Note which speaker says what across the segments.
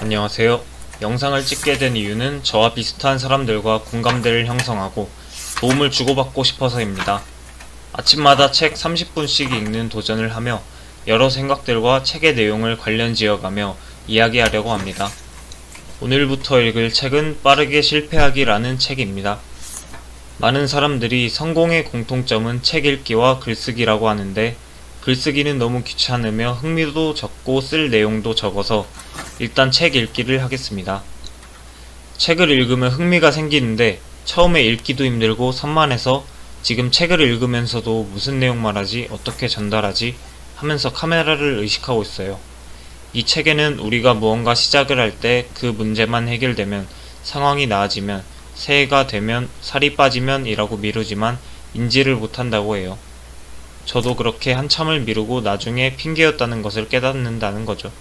Speaker 1: 안녕하세요. 영상을 찍게 된 이유는 저와 비슷한 사람들과 공감대를 형성하고 도움을 주고받고 싶어서입니다. 아침마다 책 30분씩 읽는 도전을 하며 여러 생각들과 책의 내용을 관련 지어가며 이야기하려고 합니다. 오늘부터 읽을 책은 빠르게 실패하기라는 책입니다. 많은 사람들이 성공의 공통점은 책 읽기와 글쓰기라고 하는데 글쓰기는 너무 귀찮으며 흥미도 적고 쓸 내용도 적어서 일단 책 읽기를 하겠습니다. 책을 읽으면 흥미가 생기는데 처음에 읽기도 힘들고 산만해서 지금 책을 읽으면서도 무슨 내용 말하지, 어떻게 전달하지 하면서 카메라를 의식하고 있어요. 이 책에는 우리가 무언가 시작을 할 때 그 문제만 해결되면, 상황이 나아지면, 새해가 되면, 살이 빠지면 이라고 미루지만 인지를 못한다고 해요. 저도 그렇게 한참을 미루고 나중에 핑계였다는 것을 깨닫는다는 거죠.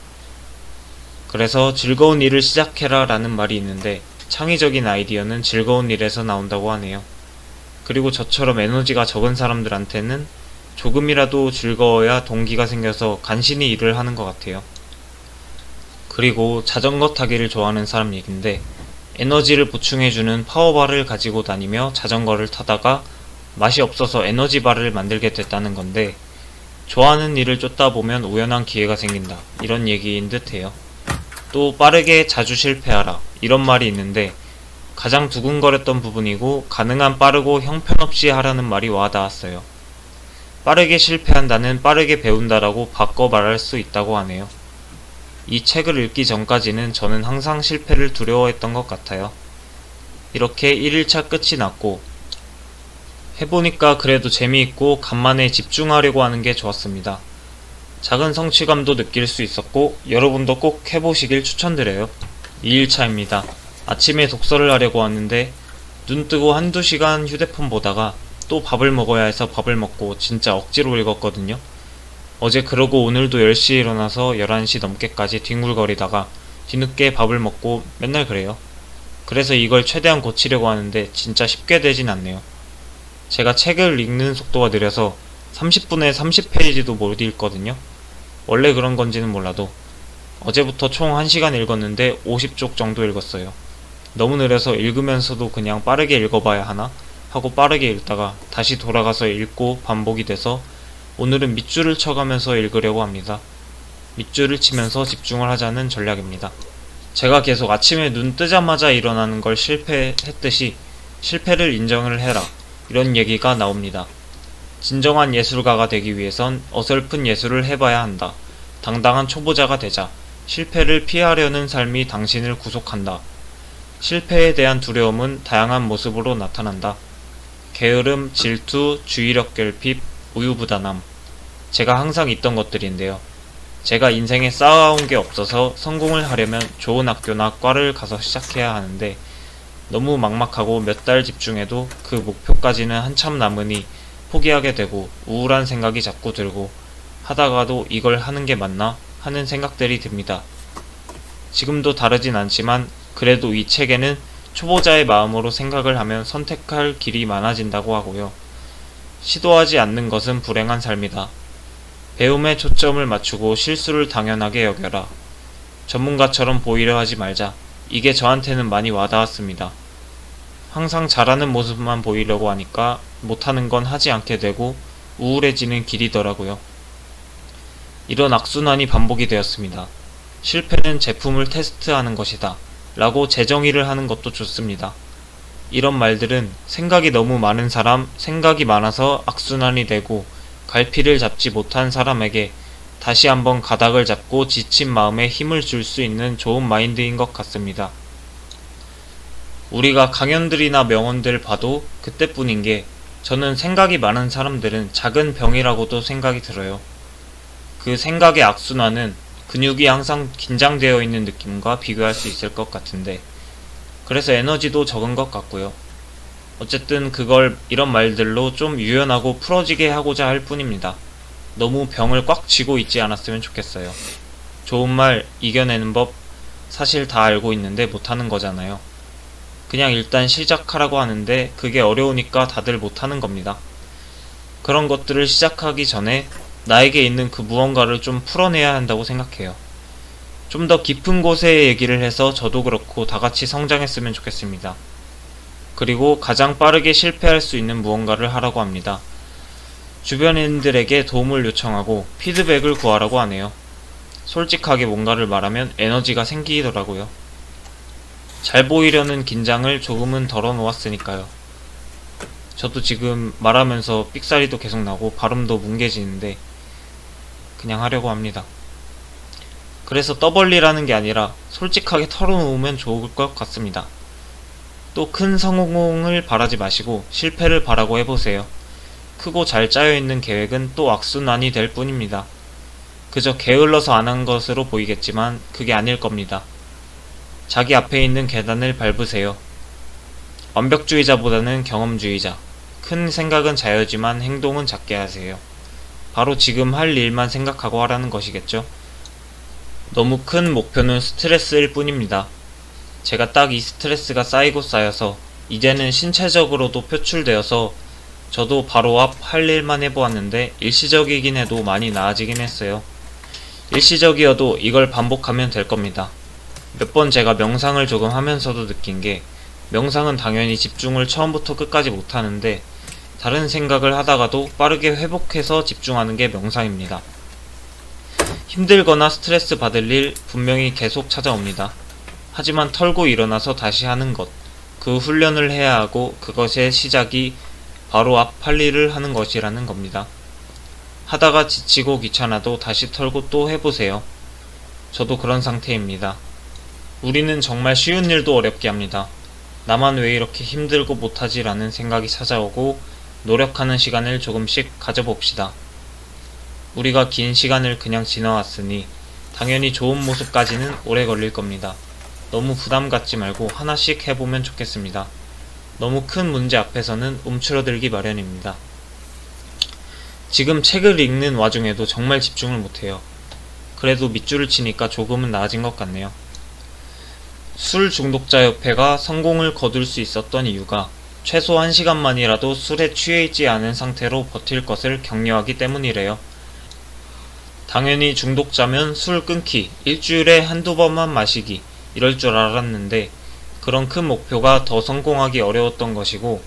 Speaker 1: 그래서 즐거운 일을 시작해라 라는 말이 있는데 창의적인 아이디어는 즐거운 일에서 나온다고 하네요. 그리고 저처럼 에너지가 적은 사람들한테는 조금이라도 즐거워야 동기가 생겨서 간신히 일을 하는 것 같아요. 그리고 자전거 타기를 좋아하는 사람 얘긴데 에너지를 보충해주는 파워바를 가지고 다니며 자전거를 타다가 맛이 없어서 에너지바를 만들게 됐다는 건데 좋아하는 일을 쫓다 보면 우연한 기회가 생긴다 이런 얘기인 듯해요. 또 빠르게 자주 실패하라 이런 말이 있는데 가장 두근거렸던 부분이고 가능한 빠르고 형편없이 하라는 말이 와닿았어요. 빠르게 실패한다는 빠르게 배운다라고 바꿔 말할 수 있다고 하네요. 이 책을 읽기 전까지는 저는 항상 실패를 두려워했던 것 같아요. 이렇게 1일차 끝이 났고 해보니까 그래도 재미있고 간만에 집중하려고 하는 게 좋았습니다. 작은 성취감도 느낄 수 있었고 여러분도 꼭 해보시길 추천드려요. 2일차입니다. 아침에 독서를 하려고 왔는데 눈 뜨고 한두 시간 휴대폰 보다가 또 밥을 먹어야 해서 밥을 먹고 진짜 억지로 읽었거든요. 어제 그러고 오늘도 10시에 일어나서 11시 넘게까지 뒹굴거리다가 뒤늦게 밥을 먹고 맨날 그래요. 그래서 이걸 최대한 고치려고 하는데 진짜 쉽게 되진 않네요. 제가 책을 읽는 속도가 느려서 30분에 30페이지도 못 읽거든요. 원래 그런 건지는 몰라도 어제부터 총 1시간 읽었는데 50쪽 정도 읽었어요. 너무 느려서 읽으면서도 그냥 빠르게 읽어봐야 하나 하고 빠르게 읽다가 다시 돌아가서 읽고 반복이 돼서 오늘은 밑줄을 쳐가면서 읽으려고 합니다. 밑줄을 치면서 집중을 하자는 전략입니다. 제가 계속 아침에 눈 뜨자마자 일어나는 걸 실패했듯이 실패를 인정을 해라 이런 얘기가 나옵니다. 진정한 예술가가 되기 위해선 어설픈 예술을 해봐야 한다. 당당한 초보자가 되자. 실패를 피하려는 삶이 당신을 구속한다. 실패에 대한 두려움은 다양한 모습으로 나타난다. 게으름, 질투, 주의력 결핍, 우유부단함. 제가 항상 있던 것들인데요. 제가 인생에 쌓아온 게 없어서 성공을 하려면 좋은 학교나 과를 가서 시작해야 하는데 너무 막막하고 몇 달 집중해도 그 목표까지는 한참 남으니 포기하게 되고 우울한 생각이 자꾸 들고 하다가도 이걸 하는 게 맞나 하는 생각들이 듭니다. 지금도 다르진 않지만 그래도 이 책에는 초보자의 마음으로 생각을 하면 선택할 길이 많아진다고 하고요. 시도하지 않는 것은 불행한 삶이다. 배움에 초점을 맞추고 실수를 당연하게 여겨라. 전문가처럼 보이려 하지 말자. 이게 저한테는 많이 와닿았습니다. 항상 잘하는 모습만 보이려고 하니까 못하는 건 하지 않게 되고 우울해지는 길이더라고요. 이런 악순환이 반복이 되었습니다. 실패는 제품을 테스트하는 것이다 라고 재정의를 하는 것도 좋습니다. 이런 말들은 생각이 너무 많은 사람, 생각이 많아서 악순환이 되고 갈피를 잡지 못한 사람에게 다시 한번 가닥을 잡고 지친 마음에 힘을 줄 수 있는 좋은 마인드인 것 같습니다. 우리가 강연들이나 명언들 봐도 그때뿐인 게 저는 생각이 많은 사람들은 작은 병이라고도 생각이 들어요. 그 생각의 악순환은 근육이 항상 긴장되어 있는 느낌과 비교할 수 있을 것 같은데 그래서 에너지도 적은 것 같고요. 어쨌든 그걸 이런 말들로 좀 유연하고 풀어지게 하고자 할 뿐입니다. 너무 병을 꽉 쥐고 있지 않았으면 좋겠어요. 좋은 말 이겨내는 법 사실 다 알고 있는데 못하는 거잖아요. 그냥 일단 시작하라고 하는데 그게 어려우니까 다들 못하는 겁니다. 그런 것들을 시작하기 전에 나에게 있는 그 무언가를 좀 풀어내야 한다고 생각해요. 좀 더 깊은 곳에 얘기를 해서 저도 그렇고 다같이 성장했으면 좋겠습니다. 그리고 가장 빠르게 실패할 수 있는 무언가를 하라고 합니다. 주변인들에게 도움을 요청하고 피드백을 구하라고 하네요. 솔직하게 뭔가를 말하면 에너지가 생기더라고요. 잘 보이려는 긴장을 조금은 덜어놓았으니까요. 저도 지금 말하면서 삑사리도 계속 나고 발음도 뭉개지는데 그냥 하려고 합니다. 그래서 떠벌리라는 게 아니라 솔직하게 털어놓으면 좋을 것 같습니다. 또 큰 성공을 바라지 마시고 실패를 바라고 해보세요. 크고 잘 짜여있는 계획은 또 악순환이 될 뿐입니다. 그저 게을러서 안 한 것으로 보이겠지만 그게 아닐 겁니다. 자기 앞에 있는 계단을 밟으세요. 완벽주의자보다는 경험주의자. 큰 생각은 자유지만 행동은 작게 하세요. 바로 지금 할 일만 생각하고 하라는 것이겠죠. 너무 큰 목표는 스트레스일 뿐입니다. 제가 딱 이 스트레스가 쌓이고 쌓여서 이제는 신체적으로도 표출되어서 저도 바로 앞 할 일만 해보았는데 일시적이긴 해도 많이 나아지긴 했어요. 일시적이어도 이걸 반복하면 될 겁니다. 몇 번 제가 명상을 조금 하면서도 느낀 게 명상은 당연히 집중을 처음부터 끝까지 못하는데 다른 생각을 하다가도 빠르게 회복해서 집중하는 게 명상입니다. 힘들거나 스트레스 받을 일 분명히 계속 찾아옵니다. 하지만 털고 일어나서 다시 하는 것, 그 훈련을 해야 하고 그것의 시작이 바로 앞 할 일을 하는 것이라는 겁니다. 하다가 지치고 귀찮아도 다시 털고 또 해보세요. 저도 그런 상태입니다. 우리는 정말 쉬운 일도 어렵게 합니다. 나만 왜 이렇게 힘들고 못하지 라는 생각이 찾아오고 노력하는 시간을 조금씩 가져봅시다. 우리가 긴 시간을 그냥 지나왔으니 당연히 좋은 모습까지는 오래 걸릴 겁니다. 너무 부담 갖지 말고 하나씩 해보면 좋겠습니다. 너무 큰 문제 앞에서는 움츠러들기 마련입니다. 지금 책을 읽는 와중에도 정말 집중을 못해요. 그래도 밑줄을 치니까 조금은 나아진 것 같네요. 술 중독자협회가 성공을 거둘 수 있었던 이유가 최소 1시간만이라도 술에 취해 있지 않은 상태로 버틸 것을 격려하기 때문이래요. 당연히 중독자면 술 끊기, 일주일에 한두 번만 마시기 이럴 줄 알았는데 그런 큰 목표가 더 성공하기 어려웠던 것이고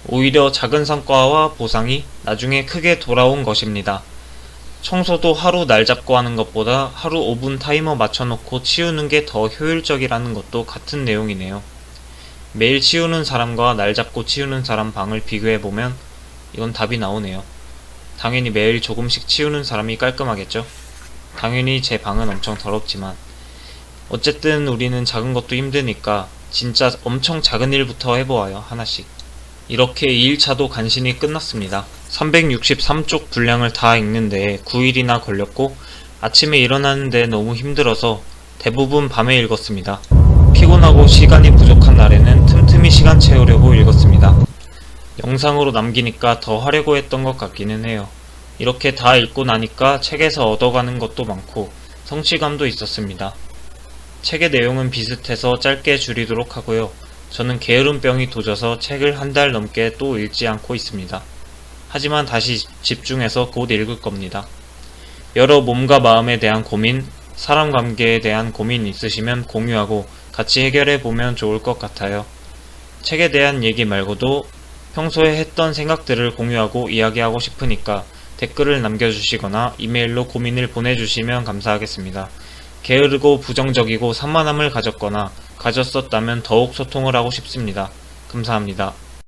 Speaker 1: 오히려 작은 성과와 보상이 나중에 크게 돌아온 것입니다. 청소도 하루 날 잡고 하는 것보다 하루 5분 타이머 맞춰놓고 치우는 게 더 효율적이라는 것도 같은 내용이네요. 매일 치우는 사람과 날 잡고 치우는 사람 방을 비교해보면 이건 답이 나오네요. 당연히 매일 조금씩 치우는 사람이 깔끔하겠죠? 당연히 제 방은 엄청 더럽지만 어쨌든 우리는 작은 것도 힘드니까 진짜 엄청 작은 일부터 해보아요. 하나씩. 이렇게 2일차도 간신히 끝났습니다. 363쪽 분량을 다 읽는데 9일이나 걸렸고 아침에 일어나는데 너무 힘들어서 대부분 밤에 읽었습니다. 피곤하고 시간이 부족한 날에는 틈틈이 시간 채우려고 읽었습니다. 영상으로 남기니까 더 하려고 했던 것 같기는 해요. 이렇게 다 읽고 나니까 책에서 얻어가는 것도 많고 성취감도 있었습니다. 책의 내용은 비슷해서 짧게 줄이도록 하고요. 저는 게으름병이 도져서 책을 한 달 넘게 또 읽지 않고 있습니다. 하지만 다시 집중해서 곧 읽을 겁니다. 여러 몸과 마음에 대한 고민, 사람 관계에 대한 고민 있으시면 공유하고 같이 해결해 보면 좋을 것 같아요. 책에 대한 얘기 말고도 평소에 했던 생각들을 공유하고 이야기하고 싶으니까 댓글을 남겨주시거나 이메일로 고민을 보내주시면 감사하겠습니다. 게으르고 부정적이고 산만함을 가졌거나 가졌었다면 더욱 소통을 하고 싶습니다. 감사합니다.